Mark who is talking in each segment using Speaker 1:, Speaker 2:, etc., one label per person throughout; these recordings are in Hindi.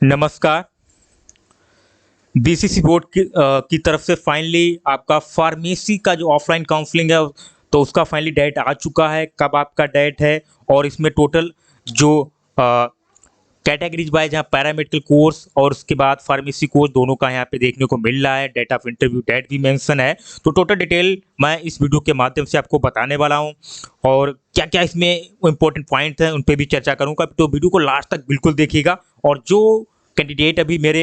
Speaker 1: नमस्कार। बीसीसी बोर्ड की तरफ से फाइनली आपका फार्मेसी का जो ऑफलाइन काउंसलिंग है तो उसका फाइनली डेट आ चुका है। कब आपका डेट है और इसमें टोटल जो कैटेगरीज वाइज यहाँ पैरामेडिकल कोर्स और उसके बाद फार्मेसी कोर्स दोनों का यहाँ पे देखने को मिल रहा है। डेट ऑफ इंटरव्यू डेट भी मेंशन है। तो टोटल डिटेल मैं इस वीडियो के माध्यम से आपको बताने वाला हूँ और क्या क्या इसमें इंपॉर्टेंट पॉइंट हैं उन पे भी चर्चा करूँगा। तो वीडियो को लास्ट तक बिल्कुल देखिएगा और जो कैंडिडेट अभी मेरे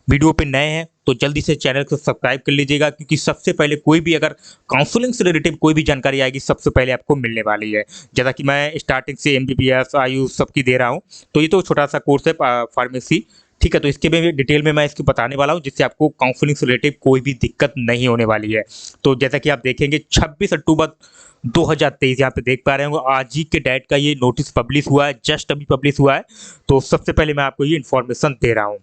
Speaker 1: वीडियो पे नए हैं तो जल्दी से चैनल को सब्सक्राइब कर लीजिएगा, क्योंकि सबसे पहले कोई भी अगर काउंसलिंग से रिलेटेड कोई भी जानकारी आएगी सबसे पहले आपको मिलने वाली है। जैसा कि मैं स्टार्टिंग से एमबीबीएस आयुष सबकी दे रहा हूँ, तो ये तो छोटा सा कोर्स है फार्मेसी, ठीक है। तो इसके में डिटेल में मैं इसको बताने वाला हूँ जिससे आपको काउंसलिंग से रिलेटेड कोई भी दिक्कत नहीं होने वाली है। तो जैसा कि आप देखेंगे 26 अक्टूबर 2023 यहाँ पे देख पा रहे होंगे, आज ही के डेट का ये नोटिस पब्लिश हुआ है, जस्ट अभी पब्लिश हुआ है। तो सबसे पहले मैं आपको ये इन्फॉर्मेशन दे रहा हूँ।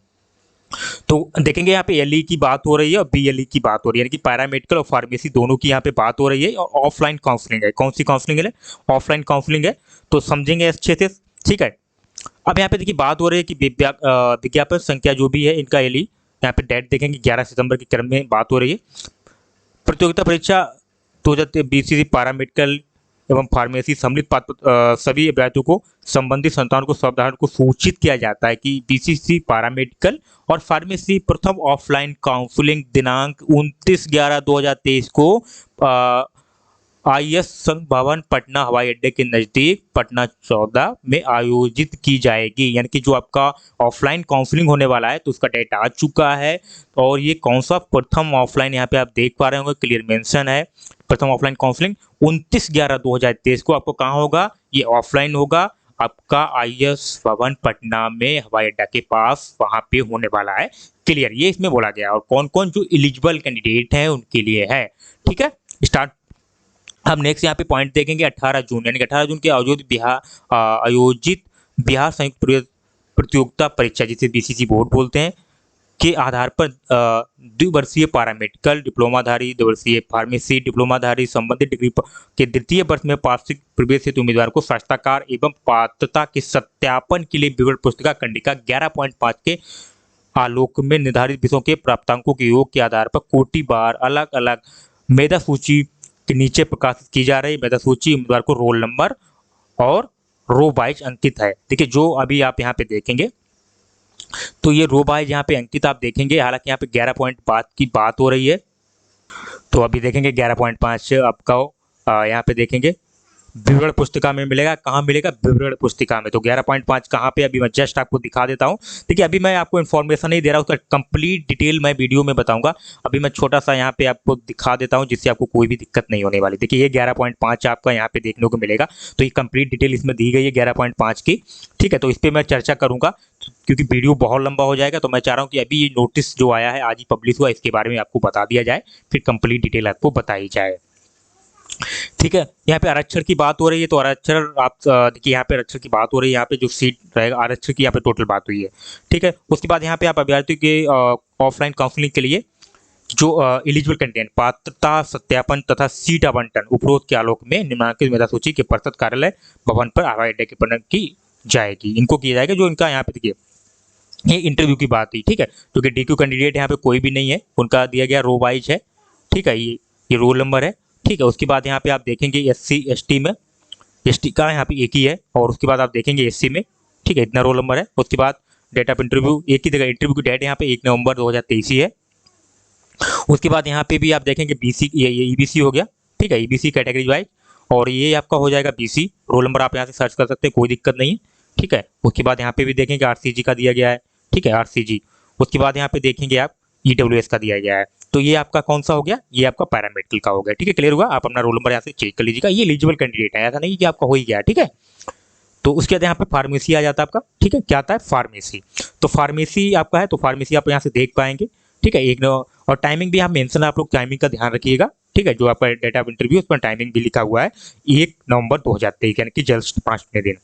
Speaker 1: तो देखेंगे यहाँ पे एलई की बात हो रही है और बीएलई की बात हो रही है, यानी कि पैरामेडिकल और फार्मेसी दोनों की यहाँ पे बात हो रही है। और ऑफलाइन काउंसलिंग है। कौन सी काउंसलिंग है? ऑफलाइन काउंसलिंग है। तो समझेंगे अच्छे से, ठीक है। अब यहाँ पे देखिए बात हो रही है कि विज्ञापन संख्या जो भी है इनका एलई, यहाँ पे डेट देखेंगे 11 सितंबर के क्रम में बात हो रही है। प्रतियोगिता परीक्षा 2023 बीसीसी पैरामेडिकल एवं फार्मेसी सम्मिलित सभी अभ्यर्थियों को संबंधित संस्थानों को सावधान को सूचित किया जाता है कि बीसीसी पैरामेडिकल और फार्मेसी प्रथम ऑफलाइन काउंसलिंग दिनांक 29/11/2023 को आईएस संघ भवन पटना हवाई अड्डे के नज़दीक पटना 14 में आयोजित की जाएगी। यानी कि जो आपका ऑफलाइन काउंसलिंग होने वाला है तो उसका डेट आ चुका है। और ये कौन सा प्रथम ऑफलाइन, यहाँ पे आप देख पा रहे होंगे क्लियर मेंशन है, प्रथम ऑफलाइन काउंसलिंग 29/11/2023 को आपको कहाँ होगा? ये ऑफलाइन होगा आपका आईएस भवन पटना में हवाई अड्डा के पास, वहां पे होने वाला है। क्लियर, ये इसमें बोला गया और कौन कौन जो एलिजिबल कैंडिडेट हैं उनके लिए है, ठीक है। स्टार्ट। अब नेक्स्ट यहाँ पे पॉइंट देखेंगे 18 जून, यानी कि 18 जून के आयोजित बिहार संयुक्त प्रतियोगिता परीक्षा जिसे बीसीसी बोर्ड बोलते हैं के आधार पर द्विवर्षीय पैरामेडिकल डिप्लोमाधारी, द्विवर्षीय फार्मेसी डिप्लोमाधारी संबंधित डिग्री के द्वितीय वर्ष में वार्षिक प्रवेश हेतु उम्मीदवार को साक्षात्कार एवं पात्रता के सत्यापन के लिए विवरण पुस्तिका कंडिका 11.5 के आलोक में निर्धारित विषयों के प्राप्तांकों के योग के आधार पर कोटि बार अलग अलग मेधा सूची के नीचे प्रकाशित की जा रही। मेधा सूची उम्मीदवार को रोल नंबर और रो वाइज अंकित है। देखिए जो अभी आप यहाँ पे देखेंगे तो ये रो वाइज यहाँ पे अंकित आप देखेंगे। हालांकि यहाँ पे 11.5 की बात हो रही है, तो अभी देखेंगे 11.5 आपका यहाँ पे देखेंगे विवरण पुस्तिका में मिलेगा। कहाँ मिलेगा? विवरण पुस्तिका में। तो 11.5 कहाँ पे? अभी मैं जस्ट आपको दिखा देता हूँ। देखिए अभी मैं आपको इन्फॉर्मेशन नहीं दे रहा हूँ, उसका कंप्लीट डिटेल मैं वीडियो में बताऊंगा। अभी मैं छोटा सा यहाँ पे आपको दिखा देता हूँ जिससे आपको कोई भी दिक्कत नहीं होने वाली। देखिए ये 11.5 आपका यहाँ पे देखने को मिलेगा। तो ये कंप्लीट डिटेल इसमें दी गई है 11.5 की, ठीक है। तो इस पर मैं चर्चा करूंगा क्योंकि वीडियो बहुत लंबा हो जाएगा। तो मैं चाह रहा हूँ कि अभी ये नोटिस जो आया है आज ही पब्लिश हुआ, इसके बारे में आपको बता दिया जाए, फिर कंप्लीट डिटेल आपको बताई जाए, ठीक है। यहाँ पे आरक्षण की बात हो रही है, तो आरक्षण आप देखिए यहाँ पे आरक्षण की बात हो रही है। यहाँ पे जो सीट रहेगा आरक्षण की यहाँ पे टोटल बात हुई है, ठीक है। उसके बाद यहाँ पे आप अभ्यर्थियों के ऑफलाइन काउंसलिंग के लिए जो एलिजिबल कैंडिडेट पात्रता सत्यापन तथा सीट आवंटन उपरोक्त के आलोक में निम्नलिखित मेधा सूची के परिषद कार्यालय भवन पर हवाई अड्डे के प्रदान की जाएगी। इनको किया जाएगा जो इनका यहाँ पे देखिए ये इंटरव्यू की बात हुई, ठीक है। क्योंकि डीक्यू कैंडिडेट यहाँ पे कोई भी नहीं है, उनका दिया गया रो वाइज है, ठीक है। ये रोल नंबर है, ठीक है। उसके बाद यहाँ पे आप देखेंगे एससी एसटी में एसटी का यहाँ पे एक ही है, और उसके बाद आप देखेंगे एससी में, ठीक है, इतना रोल नंबर है। उसके बाद डेट ऑफ इंटरव्यू एक ही जगह, इंटरव्यू की डेट यहाँ पे 1 नवंबर 2023 है। उसके बाद यहाँ पे भी आप देखेंगे बीसी, ये ईबीसी हो गया, ठीक है, ईबीसी कैटेगरी वाइज, और ये आपका हो जाएगा बीसी। रोल नंबर आप यहाँ से सर्च कर सकते हैं, कोई दिक्कत नहीं है, ठीक है। उसके बाद यहाँ पे भी देखेंगे आरसीजी का दिया गया है, ठीक है, आरसीजी। उसके बाद यहाँ पे देखेंगे आप ईडब्ल्यूएस का दिया गया है। तो ये आपका कौन सा हो गया? ये आपका पैरामेडिकल का हो गया, ठीक है। क्लियर हुआ? आप अपना रोल नंबर यहाँ से चेक कर लीजिएगा। ये एलिजिबल कैंडिडेट है, ऐसा नहीं कि आपका हो ही गया, ठीक है। तो उसके बाद यहाँ पे फार्मेसी आ जाता है आपका, ठीक है। क्या आता है? फार्मेसी। तो फार्मेसी आपका है, तो फार्मेसी आप यहाँ से देख पाएंगे, ठीक है। और टाइमिंग भी यहाँ मेंशन है, आप लोग टाइमिंग का ध्यान रखिएगा, ठीक है। जो आपका डेटा ऑफ इंटरव्यू उस पर टाइमिंग भी लिखा हुआ है 1 नवंबर 2023, यानी कि जस्ट 5वें दिन।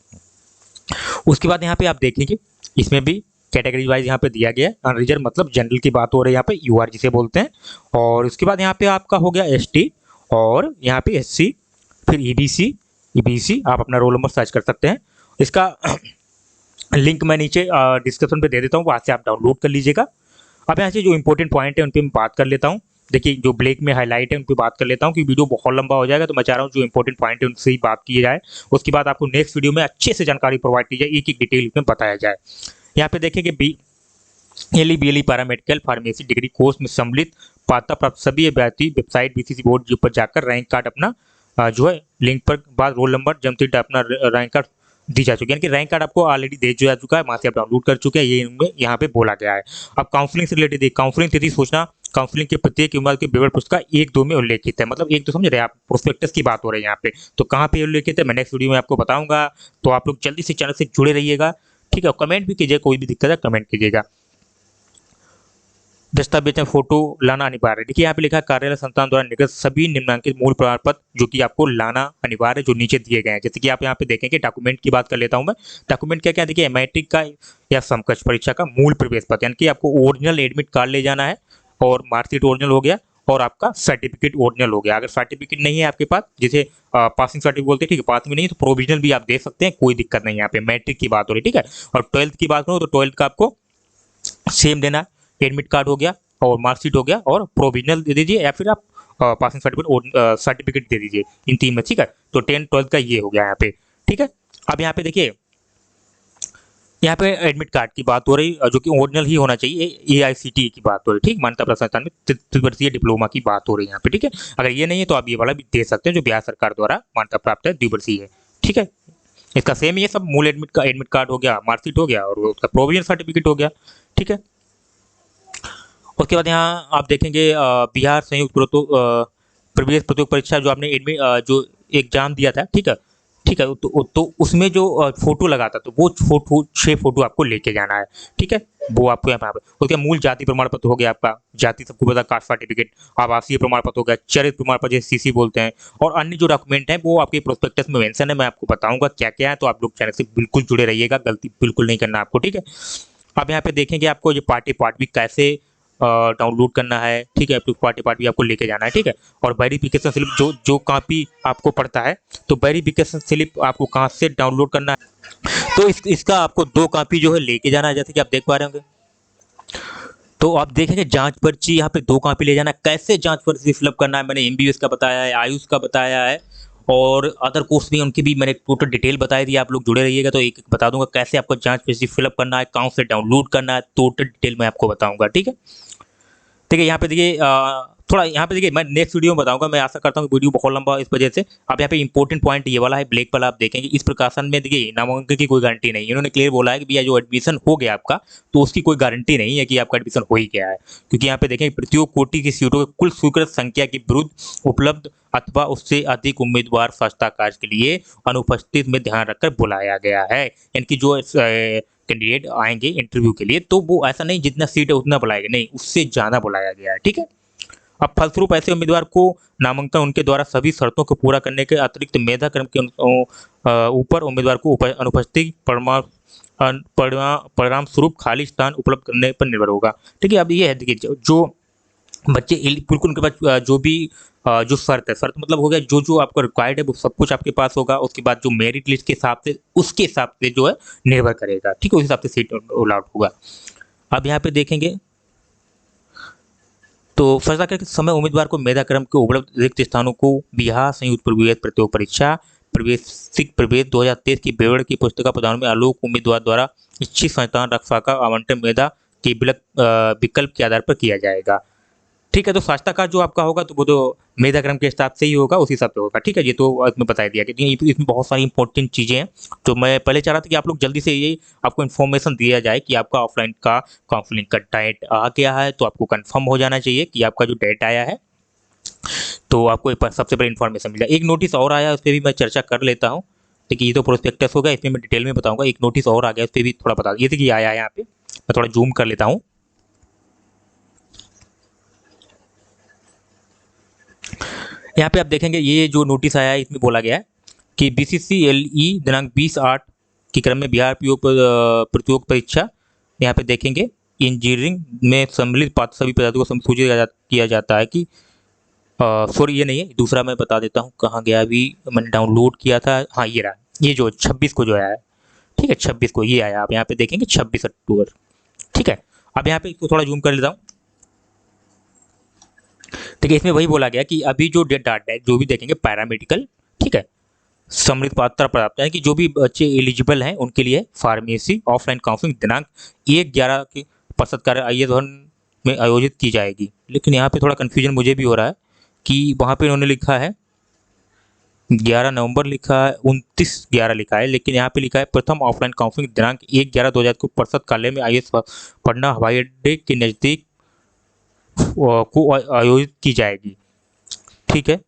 Speaker 1: उसके बाद यहाँ पे आप देखेंगे इसमें भी कैटेगरी वाइज यहाँ पे दिया गया है। अनरिजर्व मतलब जनरल की बात हो रही है, यहाँ पे यूआर जिसे बोलते हैं। और उसके बाद यहाँ पे आपका हो गया एसटी, और यहाँ पे एससी, फिर ईबीसी। ईबीसी आप अपना रोल नंबर सर्च कर सकते हैं। इसका लिंक मैं नीचे डिस्क्रिप्शन पे दे देता हूँ, वहाँ से आप डाउनलोड कर लीजिएगा। अब यहाँ से जो इंपॉर्टेंट पॉइंट है उन पे मैं बात कर लेता हूँ। देखिए जो ब्लैक में हाईलाइट है उन पे बात कर लेता हूँ कि वीडियो बहुत लंबा हो जाएगा, तो मैं चाह रहा हूँ जो इंपॉर्टेंट पॉइंट है उनसे ही बात की जाए। उसके बाद आपको नेक्स्ट वीडियो में अच्छे से जानकारी प्रोवाइड की जाए, एक एक डिटेल में बताया जाए। यहाँ पे देखेंगे BLE paramedical pharmacy degree course में सम्मिलित पात्रता प्राप्त सभी अभ्यर्थी वेबसाइट BCC बोर्ड पर जाकर रैंक कार्ड अपना जो है लिंक पर बाद रोल नंबर जमती अपना रैंक कार्ड दी जा चुकी है, यानी कि रैंक कार्ड आपको ऑलरेडी दे जा चुका है, वहाँ से आप डाउनलोड कर चुके हैं, ये इनमें यहाँ पे बोला गया है। अब काउंसलिंग से रिलेटेड काउंसलिंग तिथि सूचना काउंसलिंग के प्रत्येक उम्र के विवरण पुस्तक 1-2 में उल्लेखित है, मतलब 1-2 समझ रहे हैं आप, प्रोस्पेक्टस की बात हो रही है यहाँ पे। तो कहाँ पे उल्लेखित है मैं नेक्स्ट वीडियो में आपको बताऊंगा, तो आप लोग जल्दी से चैनल से जुड़े रहिएगा, ठीक है। कमेंट भी कीजिएगा, कोई भी दिक्कत है कमेंट कीजिएगा। दस्तावेज में फोटो लाना अनिवार्य है। देखिए यहाँ पे लिखा है कार्यालय संस्थान द्वारा निर्गत सभी निम्नलिखित मूल प्रमाण पत्र जो कि आपको लाना अनिवार्य है, जो नीचे दिए गए हैं। जैसे कि आप यहाँ पे देखेंगे डॉक्यूमेंट की बात कर लेता हूँ मैं। डॉक्यूमेंट क्या क्या देखिए, मैट्रिक का या समकक्ष परीक्षा का मूल प्रवेश पत्र, यानी कि आपको ओरिजिनल एडमिट कार्ड ले जाना है, और मार्कशीट ओरिजिनल हो गया, और आपका सर्टिफिकेट ओरिजिनल हो गया। अगर सर्टिफिकेट नहीं है आपके पास, जैसे पासिंग सर्टिफिकेट बोलते हैं, ठीक है, पासिंग में नहीं है तो प्रोविजनल भी आप दे सकते हैं, कोई दिक्कत नहीं है। यहाँ पे मैट्रिक की बात हो रही है, ठीक है। और 12th की बात करूँ तो 12th का आपको सेम देना है, एडमिट कार्ड हो गया और मार्कशीट हो गया और प्रोविजनल दे दीजिए, या फिर आप पासिंग सर्टिफिकेट दे दीजिए, इन तीन में, ठीक है। तो 10th-12th का ये हो गया यहाँ पे, ठीक है। अब यहाँ पे देखिए, यहाँ पे एडमिट कार्ड की बात हो रही, जो कि ओरिजिनल ही होना चाहिए, AICTE की बात हो रही, ठीक, मान्यता प्राप्त संस्थान में त्रिवर्षीय डिप्लोमा की बात हो रही है यहाँ पे, ठीक है। अगर ये नहीं है तो आप ये वाला भी दे सकते हैं, जो बिहार सरकार द्वारा मान्यता प्राप्त है, द्विवर्षीय है, ठीक है। इसका सेम ये सब मूल एडमिट कार्ड हो गया, मार्कशीट हो गया, और उसका प्रोविजन सर्टिफिकेट हो गया, ठीक है। उसके बाद यहाँ आप देखेंगे बिहार संयुक्त प्रवेश प्रतियोगिता परीक्षा जो आपने जो एग्जाम दिया था, ठीक है, ठीक है। तो उसमें जो फोटो लगा था, तो वो फोटो 6 फोटो आपको लेके जाना है, ठीक है। वो आपको यहाँ पे उसके मूल जाति प्रमाण पत्र हो गया, आपका जाति सबको पता, कास्ट सर्टिफिकेट, आवासीय प्रमाण पत्र हो गया, चरित्र प्रमाण पत्र जैसे CC बोलते हैं, और अन्य जो डॉक्यूमेंट है वो आपके प्रोस्पेक्टस में मेंशन है, मैं आपको बताऊंगा क्या क्या है। तो आप लोग चैनल से बिल्कुल जुड़े रहिएगा, गलती बिल्कुल नहीं करना आपको, ठीक है। अब यहाँ पे देखेंगे आपको ये पार्ट भी कैसे डाउनलोड करना है, ठीक है। पार्ट भी आपको लेके जाना है, ठीक है। और वेरिफिकेशन स्लिप जो जो कॉपी आपको पड़ता है, तो वेरिफिकेशन स्लिप आपको कहाँ से डाउनलोड करना है, तो इसका आपको 2 कॉपी जो है लेके जाना है, जैसे कि आप देख पा रहे होंगे। तो आप देखेंगे जांच पर्ची यहाँ पे 2 कॉपी ले जाना है। कैसे जांच पर्ची फिलअप करना है मैंने MBBS का बताया है, आयुष का बताया है, और अदर कोर्स भी उनकी भी मैंने टोटल डिटेल बताई थी। आप लोग जुड़े रहिएगा तो एक एक बता दूंगा कैसे आपको जांच पर्ची फिलअप करना है, कहाँ से डाउनलोड करना है, टोटल डिटेल मैं आपको बताऊंगा, ठीक है। देखिए यहाँ पे देखिए थोड़ा यहाँ पे देखिए मैं नेक्स्ट वीडियो में बताऊंगा, मैं आशा करता हूँ कि वीडियो बहुत लंबा इस वजह से। अब यहाँ पे इंपॉर्टेंट पॉइंट ये वाला है, ब्लैक वाला आप देखेंगे, इस प्रकाशन में देखिए नामांकन की कोई गारंटी नहीं है। इन्होंने क्लियर बोला है कि भैया जो एडमिशन हो गया आपका, तो उसकी कोई गारंटी नहीं है कि आपका एडमिशन हो ही गया है, क्योंकि यहाँ पे देखें प्रत्येक कोटि की सीटों की कुल स्वीकृत संख्या के विरुद्ध उपलब्ध अथवा उससे अधिक उम्मीदवार साक्षात्कार कार्य के लिए अनुपस्थित में ध्यान रखकर बुलाया गया है, यानी कि जो कैंडिडेट आएंगे इंटरव्यू के लिए, तो वो ऐसा नहीं जितना सीट है उतना बुलाएगा, नहीं, उससे ज़्यादा बुलाया गया है, ठीक है। अब फलस्वरूप ऐसे उम्मीदवार को नामांकन उनके द्वारा सभी शर्तों को पूरा करने के अतिरिक्त मेधा क्रम के ऊपर उम्मीदवार को अनुपस्थिति परिणाम स्वरूप खाली स्थान उपलब्ध करने पर निर्भर होगा, ठीक है। अब ये है देखिए, जो बच्चे बिल्कुल उनके पास जो भी जो शर्त है, शर्त मतलब हो गया जो जो आपको रिक्वायर्ड है वो सब कुछ आपके पास होगा। उसके बाद जो मेरिट लिस्ट के हिसाब से, उसके हिसाब से जो है निर्भर करेगा, ठीक है, उस हिसाब से सीट अलॉट होगा। अब यहाँ पे देखेंगे तो फैसला करके समय उम्मीदवार को मेधा क्रम के उपलब्ध रिक्त स्थानों को बिहार संयुक्त प्रवेश प्रतियोगिता परीक्षा प्रवेशिक प्रवेश 2023 की विवरण की पुस्तिका प्रदान में आलोक उम्मीदवार द्वारा इच्छित संस्थान रक्षा का आवंटन मेधा के विकल्प के आधार पर किया जाएगा, ठीक है। तो साक्षात्कार जो आपका होगा तो वो तो मेधा क्रम के हिसाब से ही होगा, उसी हिसाब से होगा, ठीक है। ये तो इसमें बता दिया कि इसमें बहुत सारी इंपॉर्टेंट चीज़ें हैं, तो मैं पहले चाह रहा था कि आप लोग जल्दी से ये आपको इन्फॉर्मेशन दिया जाए कि आपका ऑफलाइन का काउंसलिंग का डेट आ गया है, तो आपको कंफर्म हो जाना चाहिए कि आपका जो डेट आया है, तो आपको सबसे पहले इन्फॉर्मेशन मिल जाए। एक नोटिस और आया है, उस पर भी मैं चर्चा कर लेता हूँ, देखिए ये तो प्रोस्पेक्टस होगा, इसमें मैं डिटेल में बताऊँगा। एक नोटिस और आ गया, उस पर भी थोड़ा बता, ये देखिए आया है यहाँ पे, मैं थोड़ा जूम कर लेता हूँ। यहाँ पे आप देखेंगे ये जो नोटिस आया है, इसमें बोला गया है कि BCCLE दिनांक 20/8 के क्रम में बिहार प्रतियोगिता परीक्षा, यहाँ पे देखेंगे इंजीनियरिंग में सम्मिलित पात्र सभी पदाधिकारियों को सूचित किया जाता है कि सॉरी ये नहीं है, दूसरा मैं बता देता हूँ कहाँ गया, अभी मैंने डाउनलोड किया था, हाँ ये रहा, ये जो 26 को जो आया है, ठीक है, 26 को ये आया, आप यहाँ पे देखेंगे 26 अक्टूबर। ठीक है, अब यहाँ पे इसको थोड़ा जूम कर लेता हूँ। देखिए इसमें वही बोला गया कि अभी जो डेट डाटा है जो भी देखेंगे पैरामेडिकल, ठीक है, सम्मिलित पात्रता प्राप्त है कि जो भी बच्चे एलिजिबल हैं उनके लिए फार्मेसी ऑफलाइन काउंसलिंग दिनांक 1/11 की प्रतिशत कार्य आईएस भवन में आयोजित की जाएगी। लेकिन यहाँ पे थोड़ा कन्फ्यूजन मुझे भी हो रहा है कि वहाँ पे उन्होंने लिखा है 11 नवंबर लिखा है, 29/11 लिखा है, लेकिन यहाँ पे लिखा है प्रथम ऑफलाइन काउंसलिंग दिनांक 1/11/2000 को परिषद कार्यालय में आईएस पटना हवाई अड्डे के नज़दीक को आयोजित की जाएगी। ठीक है,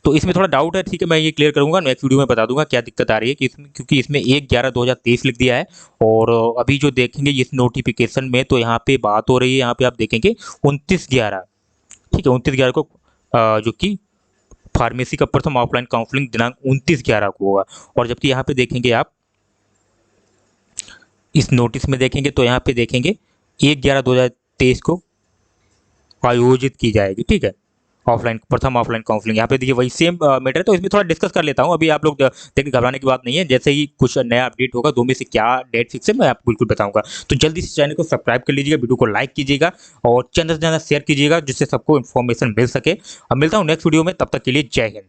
Speaker 1: तो इसमें थोड़ा डाउट है, ठीक है, मैं ये क्लियर करूंगा, नेक्स्ट वीडियो में बता दूंगा क्या दिक्कत आ रही है कि इसमें, क्योंकि इसमें 1/11/2023 लिख दिया है और अभी जो देखेंगे इस नोटिफिकेशन में तो यहाँ पे बात हो रही है, यहाँ पे आप देखेंगे 29/11, ठीक है, 29/11 को जो कि फार्मेसी का प्रथम ऑफलाइन काउंसलिंग दिनांक 29/11 को होगा। और जबकि यहाँ पे देखेंगे आप इस नोटिस में देखेंगे तो यहाँ पे देखेंगे 1/11/2023 को आयोजित की जाएगी। ठीक है, ऑफलाइन प्रथम ऑफलाइन काउंसलिंग, यहाँ पे देखिए वही सेम मैटर है, तो इसमें थोड़ा डिस्कस कर लेता हूँ। अभी आप लोग देखिए घबराने की बात नहीं है, जैसे ही कुछ नया अपडेट होगा, दो में से क्या डेट फिक्स है मैं आपको बिल्कुल बताऊंगा। तो जल्दी से चैनल को सब्सक्राइब कर लीजिएगा, वीडियो को लाइक कीजिएगा और ज़्यादा से ज़्यादा शेयर कीजिएगा जिससे सबको इन्फॉर्मेशन मिल सके। अब मिलता हूँ नेक्स्ट वीडियो में, तब तक के लिए जय हिंद।